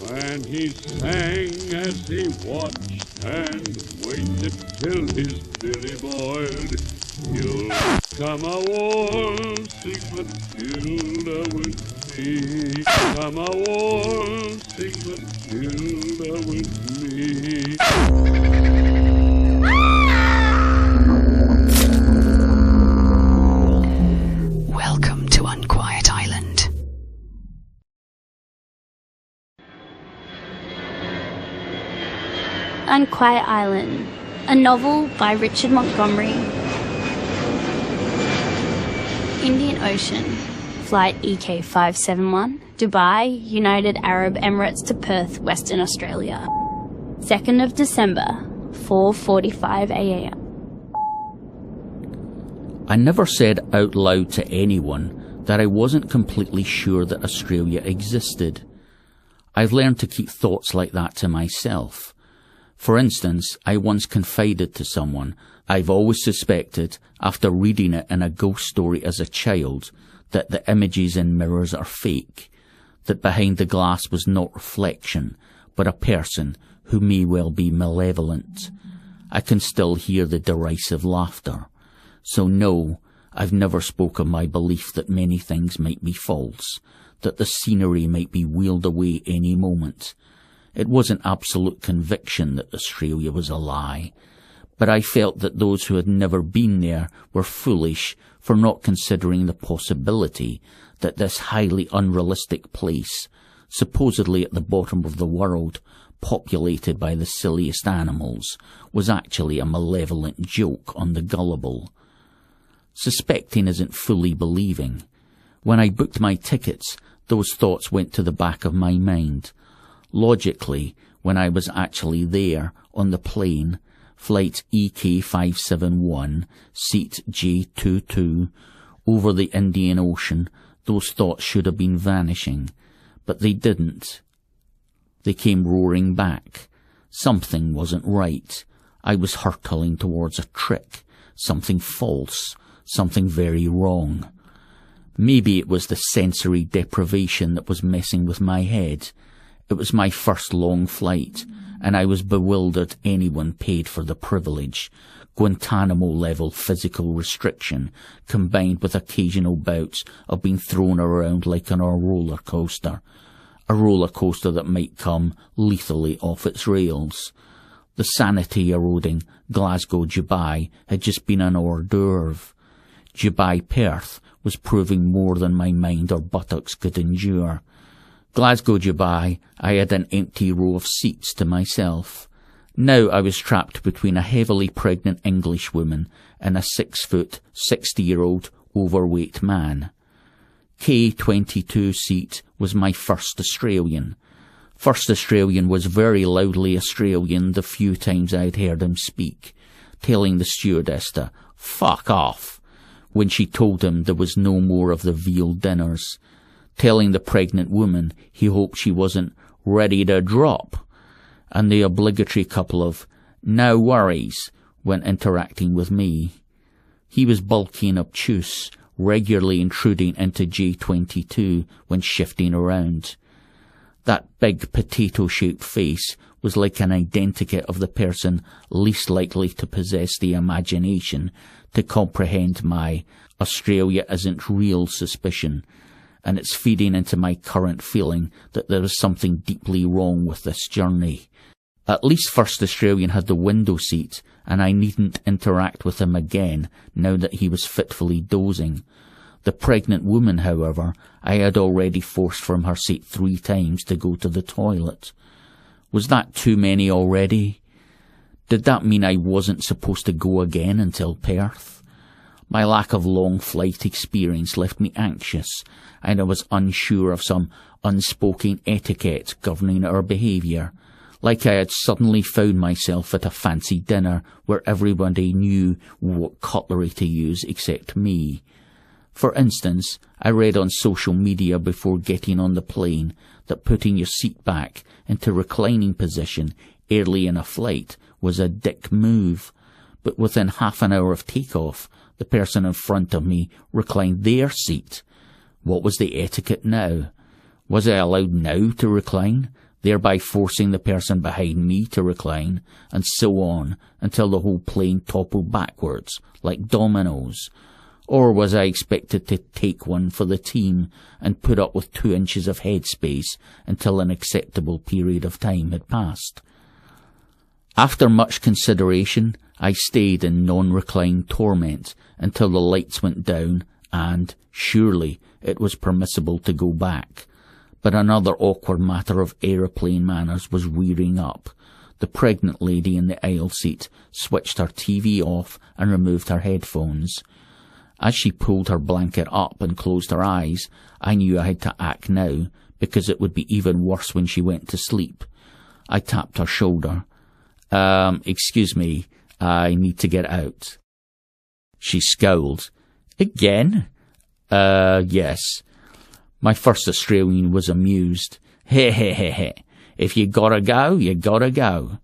And he sang as he watched and waited till his billy boiled. You'll come a waltzing Matilda with me. Come a waltzing Matilda with me. Welcome to Unquiet Island. Unquiet Island, a novel by Richard Montgomery. Indian Ocean, Flight EK 571, Dubai, United Arab Emirates to Perth, Western Australia. 2nd of December, 4:45 a.m. I never said out loud to anyone that I wasn't completely sure that Australia existed. I've learned to keep thoughts like that to myself. For instance, I once confided to someone I've always suspected, after reading it in a ghost story as a child, that the images in mirrors are fake, that behind the glass was not reflection, but a person who may well be malevolent. I can still hear the derisive laughter. So no, I've never spoke of my belief that many things might be false, that the scenery might be wheeled away any moment. It wasn't absolute conviction that Australia was a lie, but I felt that those who had never been there were foolish for not considering the possibility that this highly unrealistic place, supposedly at the bottom of the world, populated by the silliest animals, was actually a malevolent joke on the gullible. Suspecting isn't fully believing. When I booked my tickets, those thoughts went to the back of my mind. Logically, when I was actually there, on the plane, flight EK 571, seat J22, over the Indian Ocean, those thoughts should have been vanishing, but they didn't. They came roaring back. Something wasn't right. I was hurtling towards a trick, something false, something very wrong. Maybe it was the sensory deprivation that was messing with my head. It was my first long flight, and I was bewildered anyone paid for the privilege. Guantanamo-level physical restriction, combined with occasional bouts of being thrown around like on a roller coaster. A roller coaster that might come lethally off its rails. The sanity-eroding Glasgow-Dubai had just been an hors d'oeuvre. Dubai-Perth was proving more than my mind or buttocks could endure. Glasgow-Dubai, I had an empty row of seats to myself. Now I was trapped between a heavily pregnant Englishwoman and a 6-foot, 60-year-old overweight man. K22 seat was my first Australian. First Australian was very loudly Australian the few times I'd heard him speak, telling the stewardess to fuck off when she told him there was no more of the veal dinners, telling the pregnant woman he hoped she wasn't ready to drop, and the obligatory couple of no worries when interacting with me. He was bulky and obtuse, regularly intruding into J22 when shifting around. That big potato-shaped face was like an identikit of the person least likely to possess the imagination to comprehend my Australia isn't real suspicion, and it's feeding into my current feeling that there is something deeply wrong with this journey. At least First Australian had the window seat, and I needn't interact with him again now that he was fitfully dozing. The pregnant woman, however, I had already forced from her seat 3 times to go to the toilet. Was that too many already? Did that mean I wasn't supposed to go again until Perth? My lack of long flight experience left me anxious, and I was unsure of some unspoken etiquette governing our behaviour, like I had suddenly found myself at a fancy dinner where everybody knew what cutlery to use except me. For instance, I read on social media before getting on the plane that putting your seat back into reclining position early in a flight was a dick move, but within half an hour of takeoff, the person in front of me reclined their seat. What was the etiquette now? Was I allowed now to recline? thereby forcing the person behind me to recline, and so on until the whole plane toppled backwards, like dominoes? Or was I expected to take one for the team and put up with 2 inches of headspace until an acceptable period of time had passed? After much consideration, I stayed in non-recline torment until the lights went down and, surely, it was permissible to go back. But another awkward matter of aeroplane manners was rearing up. The pregnant lady in the aisle seat switched her TV off and removed her headphones. As she pulled her blanket up and closed her eyes, I knew I had to act now, because it would be even worse when she went to sleep. I tapped her shoulder. Excuse me, I need to get out." She scowled. "Again?" Yes." My first Australian was amused. "He he he he. If you gotta go, you gotta go."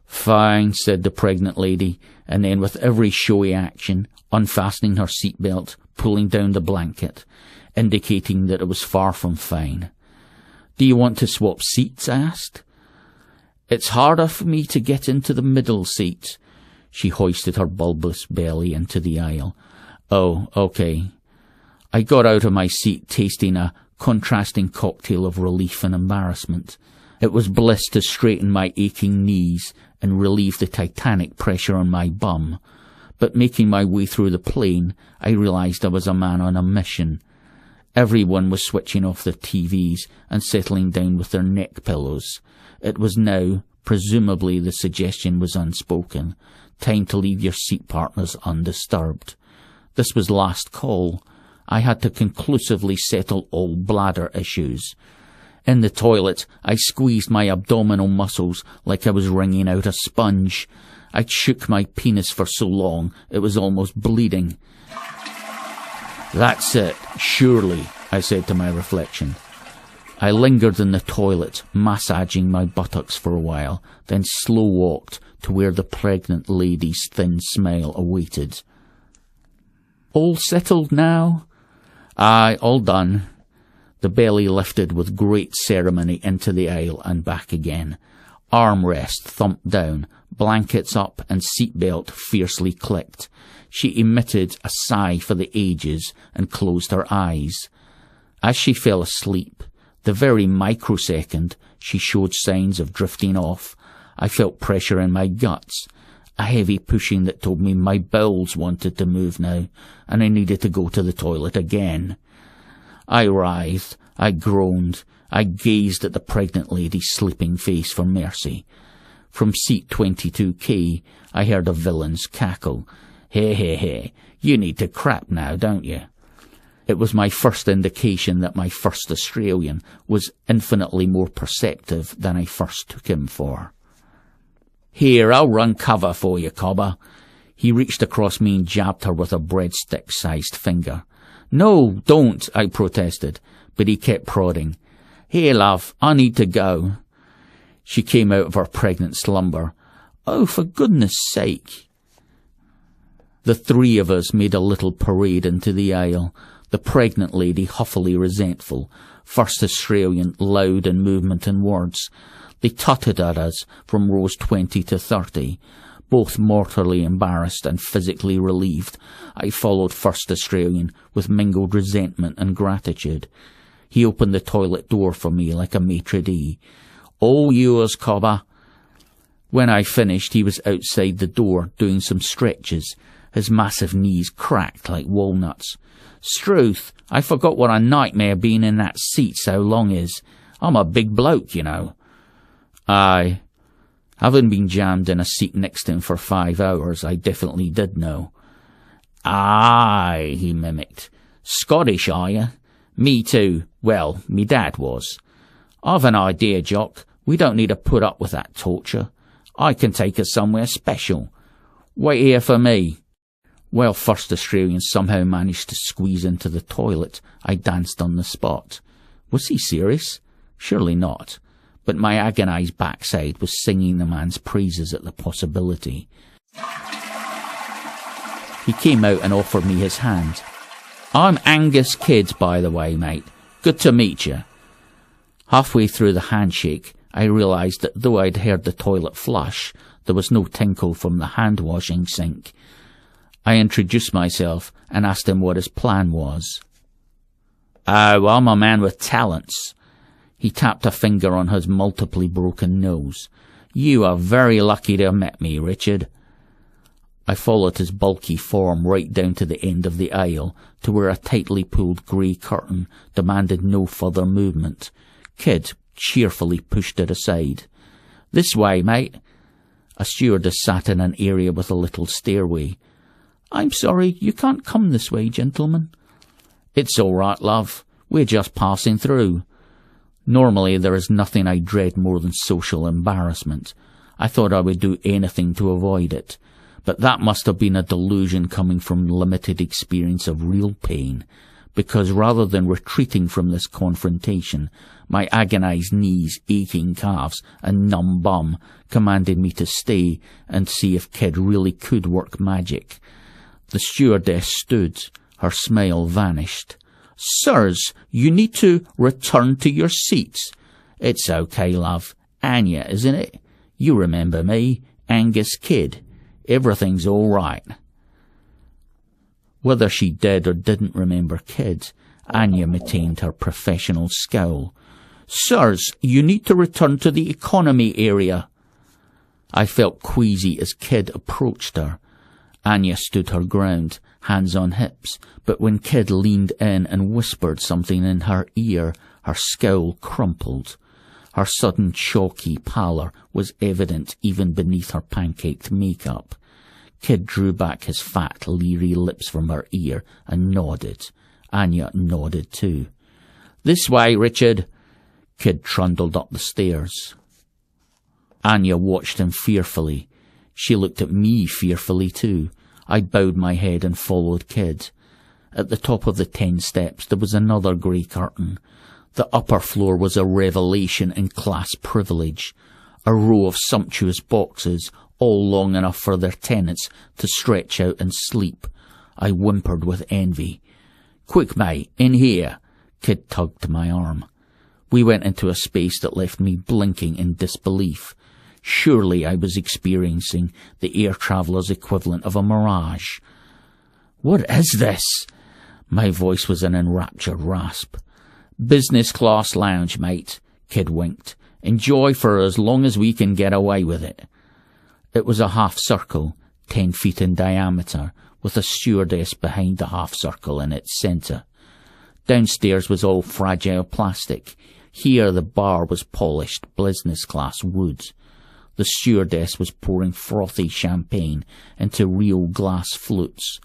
"Fine," said the pregnant lady, and then with every showy action, unfastening her seatbelt, pulling down the blanket, indicating that it was far from fine. "Do you want to swap seats?" I asked. "It's harder for me to get into the middle seat." She hoisted her bulbous belly into the aisle. "Oh, okay." I got out of my seat, tasting a contrasting cocktail of relief and embarrassment. It was bliss to straighten my aching knees and relieve the titanic pressure on my bum. But making my way through the plane, I realized I was a man on a mission. Everyone was switching off their TVs and settling down with their neck pillows. It was now, presumably the suggestion was unspoken, time to leave your seat partners undisturbed. This was last call. I had to conclusively settle all bladder issues. In the toilet, I squeezed my abdominal muscles like I was wringing out a sponge. I'd shook my penis for so long it was almost bleeding. "That's it, surely," I said to my reflection. I lingered in the toilet, massaging my buttocks for a while, then slow-walked to where the pregnant lady's thin smile awaited. "All settled now?" "Aye, all done." The belly lifted with great ceremony into the aisle and back again. Armrest thumped down, blankets up, and seatbelt fiercely clicked. She emitted a sigh for the ages and closed her eyes. As she fell asleep, the very microsecond she showed signs of drifting off, I felt pressure in my guts, a heavy pushing that told me my bowels wanted to move now, and I needed to go to the toilet again. I writhed, I groaned, I gazed at the pregnant lady's sleeping face for mercy. From seat 22K, I heard a villain's cackle. "Hey, hey, hey, you need to crap now, don't you?" It was my first indication that my first Australian was infinitely more perceptive than I first took him for. "Here, I'll run cover for you, cobber." He reached across me and jabbed her with a breadstick-sized finger. "No, don't," I protested, but he kept prodding. "Here, love, I need to go." She came out of her pregnant slumber. "Oh, for goodness sake." The three of us made a little parade into the aisle, the pregnant lady huffily resentful, first Australian loud in movement and words. They tutted at us from rows 20 to 30. Both mortally embarrassed and physically relieved, I followed first Australian with mingled resentment and gratitude. He opened the toilet door for me like a maitre d'. "All yours, cobber." When I finished, he was outside the door doing some stretches. His massive knees cracked like walnuts. "Struth, I forgot what a nightmare being in that seat so long is. I'm a big bloke, you know." Aye. Having been jammed in a seat next to him for 5 hours, I definitely did know. "Aye," he mimicked. "Scottish, are you?" "Me too. Well, me dad was." "I've an idea, Jock. We don't need to put up with that torture. I can take us somewhere special. Wait here for me." While first Australian somehow managed to squeeze into the toilet, I danced on the spot. Was he serious? Surely not. But my agonised backside was singing the man's praises at the possibility. He came out and offered me his hand. "I'm Angus Kidd, by the way, mate. Good to meet you." Halfway through the handshake, I realised that though I'd heard the toilet flush, there was no tinkle from the hand-washing sink. I introduced myself and asked him what his plan was. "Oh, I'm a man with talents." He tapped a finger on his multiply broken nose. "You are very lucky to have met me, Richard." I followed his bulky form right down to the end of the aisle, to where a tightly pulled grey curtain demanded no further movement. Kidd cheerfully pushed it aside. "This way, mate." A stewardess sat in an area with a little stairway. "I'm sorry, you can't come this way, gentlemen." "It's all right, love. We're just passing through." Normally there is nothing I dread more than social embarrassment. I thought I would do anything to avoid it, but that must have been a delusion coming from limited experience of real pain, because rather than retreating from this confrontation, my agonized knees, aching calves, and numb bum commanded me to stay and see if Kidd really could work magic. The stewardess stood. Her smile vanished. "Sirs, you need to return to your seats." "It's okay, love. Anya, isn't it? You remember me, Angus Kidd. Everything's all right." Whether she did or didn't remember Kidd, Anya maintained her professional scowl. "Sirs, you need to return to the economy area." I felt queasy as Kidd approached her. Anya stood her ground, hands on hips, but when Kidd leaned in and whispered something in her ear, her scowl crumpled. Her sudden chalky pallor was evident even beneath her pancaked makeup. Kidd drew back his fat, leery lips from her ear and nodded. Anya nodded too. "This way, Richard." Kidd trundled up the stairs. Anya watched him fearfully. She looked at me fearfully too. I bowed my head and followed Kidd. At the top of the 10 steps there was another grey curtain. The upper floor was a revelation in class privilege. A row of sumptuous boxes, all long enough for their tenants to stretch out and sleep. I whimpered with envy. "Quick, mate, in here." Kidd tugged my arm. We went into a space that left me blinking in disbelief. Surely I was experiencing the air traveller's equivalent of a mirage. "What is this?" My voice was an enraptured rasp. "Business class lounge, mate," Kidd winked. "Enjoy for as long as we can get away with it." It was a half-circle, 10 feet in diameter, with a stewardess behind the half-circle in its centre. Downstairs was all fragile plastic. Here the bar was polished business-class wood. The stewardess was pouring frothy champagne into real glass flutes.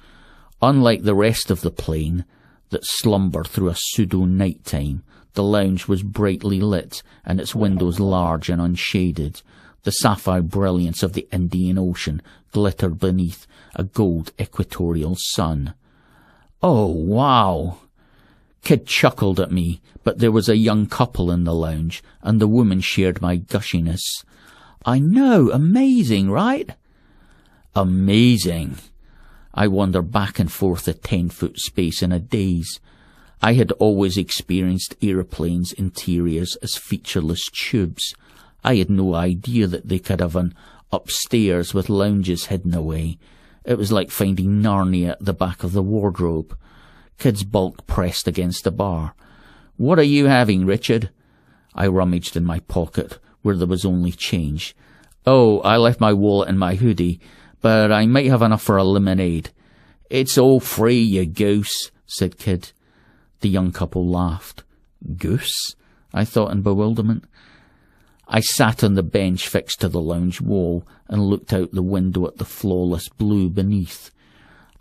Unlike the rest of the plane, that slumbered through a pseudo-night-time, the lounge was brightly lit and its windows large and unshaded. The sapphire brilliance of the Indian Ocean glittered beneath a gold equatorial sun. "Oh, wow!" Kidd chuckled at me, but there was a young couple in the lounge, and the woman shared my gushiness. "I know, amazing, right?" Amazing. I wandered back and forth a 10-foot space in a daze. I had always experienced aeroplanes' interiors as featureless tubes. I had no idea that they could have an upstairs with lounges hidden away. It was like finding Narnia at the back of the wardrobe. Kidd's bulk pressed against the bar. "What are you having, Richard?" I rummaged in my pocket, where there was only change. "Oh, I left my wallet in my hoodie, but I might have enough for a lemonade." "It's all free, you goose," said Kidd. The young couple laughed. "Goose?" I thought in bewilderment. I sat on the bench fixed to the lounge wall and looked out the window at the flawless blue beneath.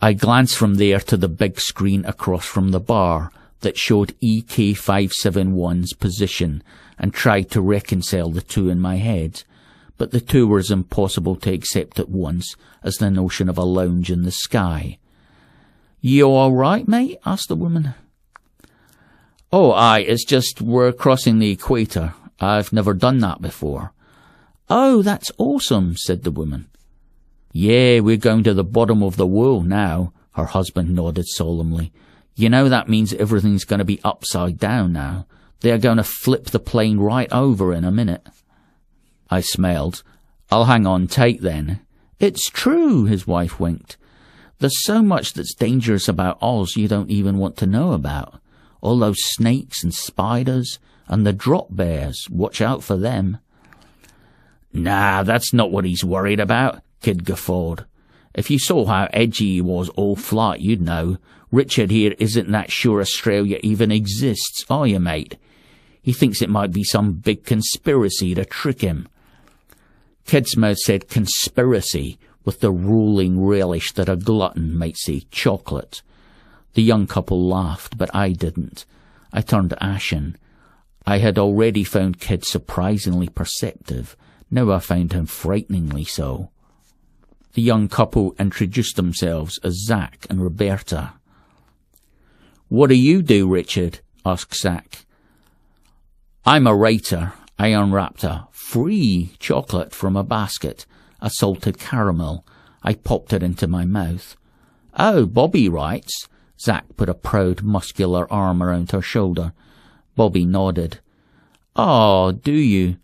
I glanced from there to the big screen across from the bar that showed EK571's position and tried to reconcile the two in my head, but the two were as impossible to accept at once as the notion of a lounge in the sky. "You all right, mate?" asked the woman. "Oh, aye, it's just we're crossing the equator. I've never done that before." "Oh, that's awesome," said the woman. "Yeah, we're going to the bottom of the world now," her husband nodded solemnly. "You know that means everything's going to be upside down now. They're going to flip the plane right over in a minute. I smiled. I'll hang on tight then. It's true, his wife winked. There's so much that's dangerous about Oz you don't even want to know about. All those snakes and spiders and the drop bears. Watch out for them. Nah, that's not what he's worried about, Kidd guffawed. If you saw how edgy he was all flight, you'd know. Richard here isn't that sure Australia even exists, are you, mate? He thinks it might be some big conspiracy to trick him. Kidd's mouth said conspiracy with the ruling relish that a glutton might say chocolate. The young couple laughed, but I didn't. I turned ashen. I had already found Kidd surprisingly perceptive. Now I found him frighteningly so. The young couple introduced themselves as Zack and Roberta. What do you do, Richard? Asked Zack. I'm a writer. I unwrapped a free chocolate from a basket, a salted caramel. I popped it into my mouth. Oh, Bobby writes. Zack put a proud, muscular arm around her shoulder. Bobby nodded. Oh, do you?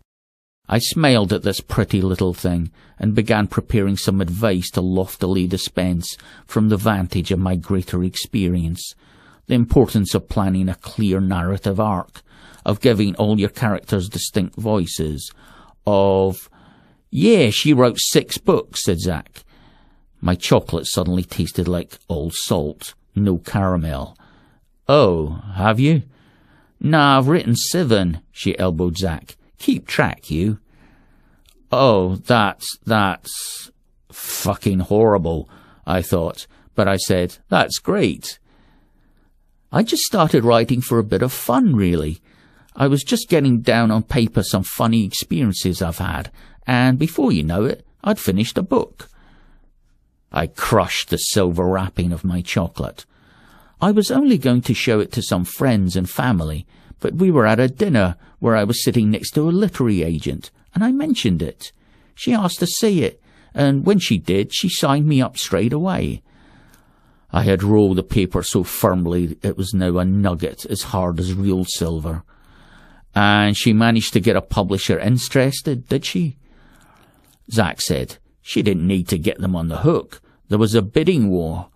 I smiled at this pretty little thing and began preparing some advice to loftily dispense from the vantage of my greater experience. The importance of planning a clear narrative arc, of giving all your characters distinct voices, of... Yeah, she wrote 6 books, said Zack. My chocolate suddenly tasted like all salt, no caramel. Oh, have you? Nah, I've written 7, she elbowed Zack. Keep track, you. Oh, that's fucking horrible, I thought, but I said, that's great. I just started writing for a bit of fun, really. I was just getting down on paper some funny experiences I've had, and before you know it, I'd finished a book. I crushed the silver wrapping of my chocolate. I was only going to show it to some friends and family, but we were at a dinner where I was sitting next to a literary agent, and I mentioned it. She asked to see it, and when she did, she signed me up straight away. I had rolled the paper so firmly it was now a nugget as hard as real silver. And she managed to get a publisher interested, did she? Zack said, she didn't need to get them on the hook. There was a bidding war.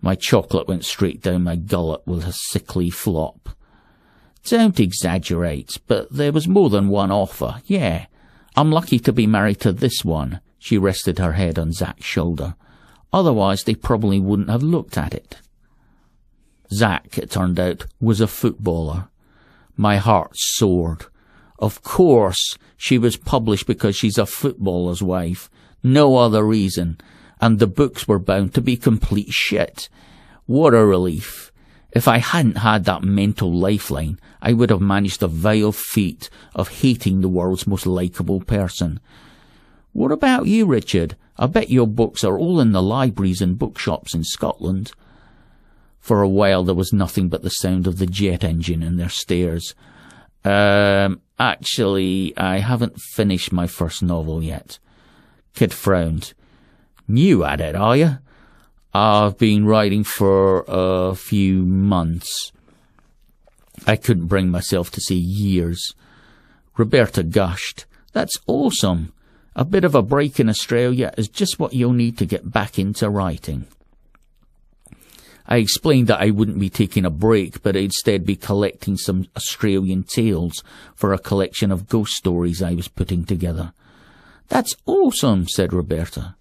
My chocolate went straight down my gullet with a sickly flop. Don't exaggerate, but there was more than one offer, yeah. I'm lucky to be married to this one. She rested her head on Zack's shoulder. Otherwise, they probably wouldn't have looked at it. Zack, it turned out, was a footballer. My heart soared. Of course, she was published because she's a footballer's wife. No other reason. And the books were bound to be complete shit. What a relief. If I hadn't had that mental lifeline, I would have managed the vile feat of hating the world's most likeable person. What about you, Richard? I bet your books are all in the libraries and bookshops in Scotland. For a while there was nothing but the sound of the jet engine and their stairs. Actually, I haven't finished my first novel yet. Kidd frowned. New at it, are you? I've been writing for a few months. I couldn't bring myself to say years. Roberta gushed. That's awesome. A bit of a break in Australia is just what you'll need to get back into writing. I explained that I wouldn't be taking a break, but I'd instead be collecting some Australian tales for a collection of ghost stories I was putting together. That's awesome, said Roberta.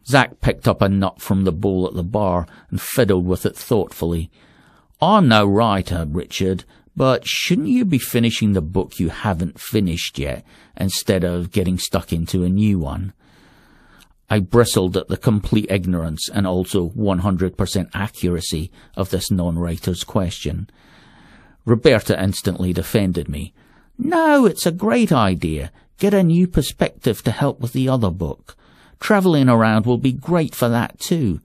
Zack picked up a nut from the bowl at the bar and fiddled with it thoughtfully. I'm no writer, Richard, but shouldn't you be finishing the book you haven't finished yet, instead of getting stuck into a new one? I bristled at the complete ignorance and also 100% accuracy of this non-writer's question. Roberta instantly defended me. No, it's a great idea. Get a new perspective to help with the other book. Travelling around will be great for that too.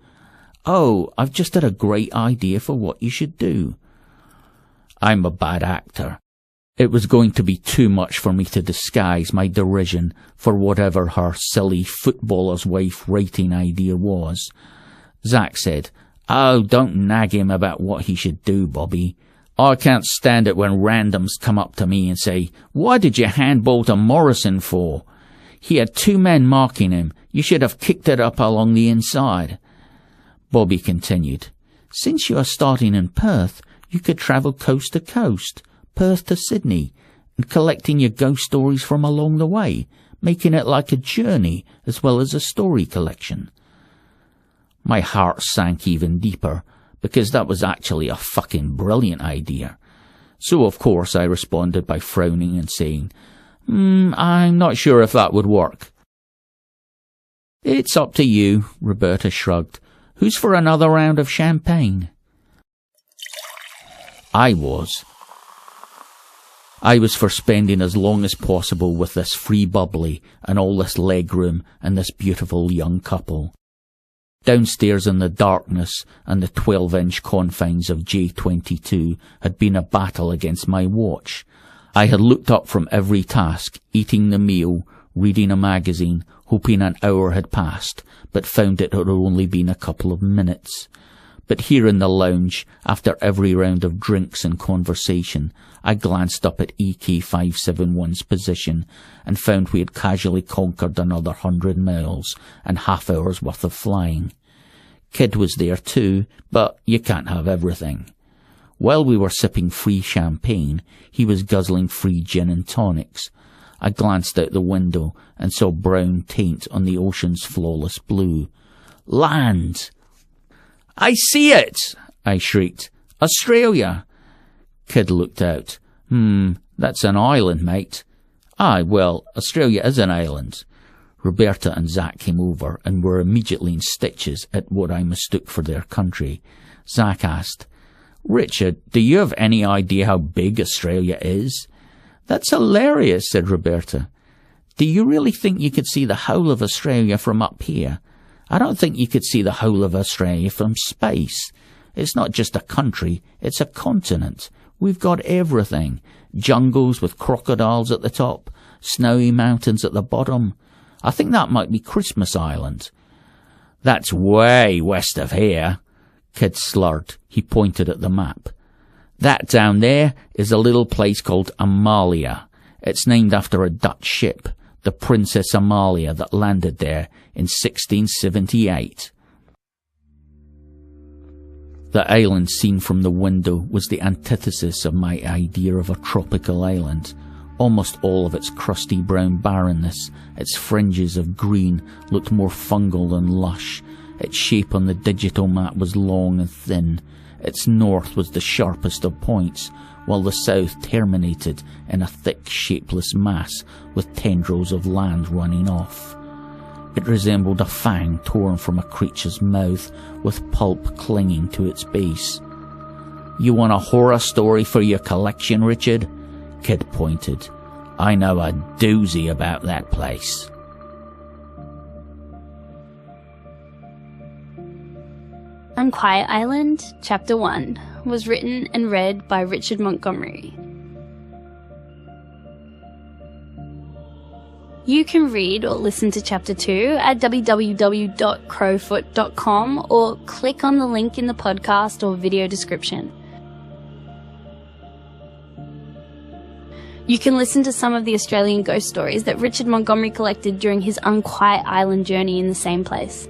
Oh, I've just had a great idea for what you should do. I'm a bad actor. It was going to be too much for me to disguise my derision for whatever her silly footballer's wife writing idea was. Zack said, Oh, don't nag him about what he should do, Bobby. I can't stand it when randoms come up to me and say, "What did you handball to Morrison for? He had 2 men marking him. You should have kicked it up along the inside." Bobby continued, "Since you are starting in Perth, you could travel coast to coast, Perth to Sydney, and collecting your ghost stories from along the way, making it like a journey as well as a story collection." My heart sank even deeper, because that was actually a fucking brilliant idea. So of course I responded by frowning and saying, I'm not sure if that would work." "It's up to you," Roberta shrugged. "Who's for another round of champagne?" I was for spending as long as possible with this free bubbly and all this legroom and this beautiful young couple. Downstairs in the darkness and the 12-inch confines of J22 had been a battle against my watch. I had looked up from every task, eating the meal, reading a magazine, hoping an hour had passed, but found it had only been a couple of minutes. But here in the lounge, after every round of drinks and conversation, I glanced up at EK571's position and found we had casually conquered another 100 miles and half hour's worth of flying. Kidd was there too, but you can't have everything. While we were sipping free champagne, he was guzzling free gin and tonics. I glanced out the window and saw brown taint on the ocean's flawless blue. "Land!" "I see it!" I shrieked. "Australia!" Kidd looked out. That's an island, mate." "Aye, well, Australia is an island." Roberta and Zach came over and were immediately in stitches at what I mistook for their country. Zach asked, "Richard, do you have any idea how big Australia is?" "That's hilarious," said Roberta. "Do you really think you could see the whole of Australia from up here? I don't think you could see the whole of Australia from space. It's not just a country, it's a continent. We've got everything. Jungles with crocodiles at the top, snowy mountains at the bottom. I think that might be Christmas Island." "That's way west of here," Kidd slurred. He pointed at the map. "That down there is a little place called Amalia. It's named after a Dutch ship, the Princess Amalia, that landed there in 1678. The island seen from the window was the antithesis of my idea of a tropical island. Almost all of its crusty brown barrenness, its fringes of green, looked more fungal than lush. Its shape on the digital map was long and thin. Its north was the sharpest of points, while the south terminated in a thick, shapeless mass with tendrils of land running off. It resembled a fang torn from a creature's mouth, with pulp clinging to its base. "You want a horror story for your collection, Richard?" Kidd pointed. "I know a doozy about that place." Unquiet Island, Chapter 1, was written and read by Richard Montgomery. You can read or listen to Chapter 2 at www.crowfoot.com or click on the link in the podcast or video description. You can listen to some of the Australian ghost stories that Richard Montgomery collected during his Unquiet Island journey in the same place.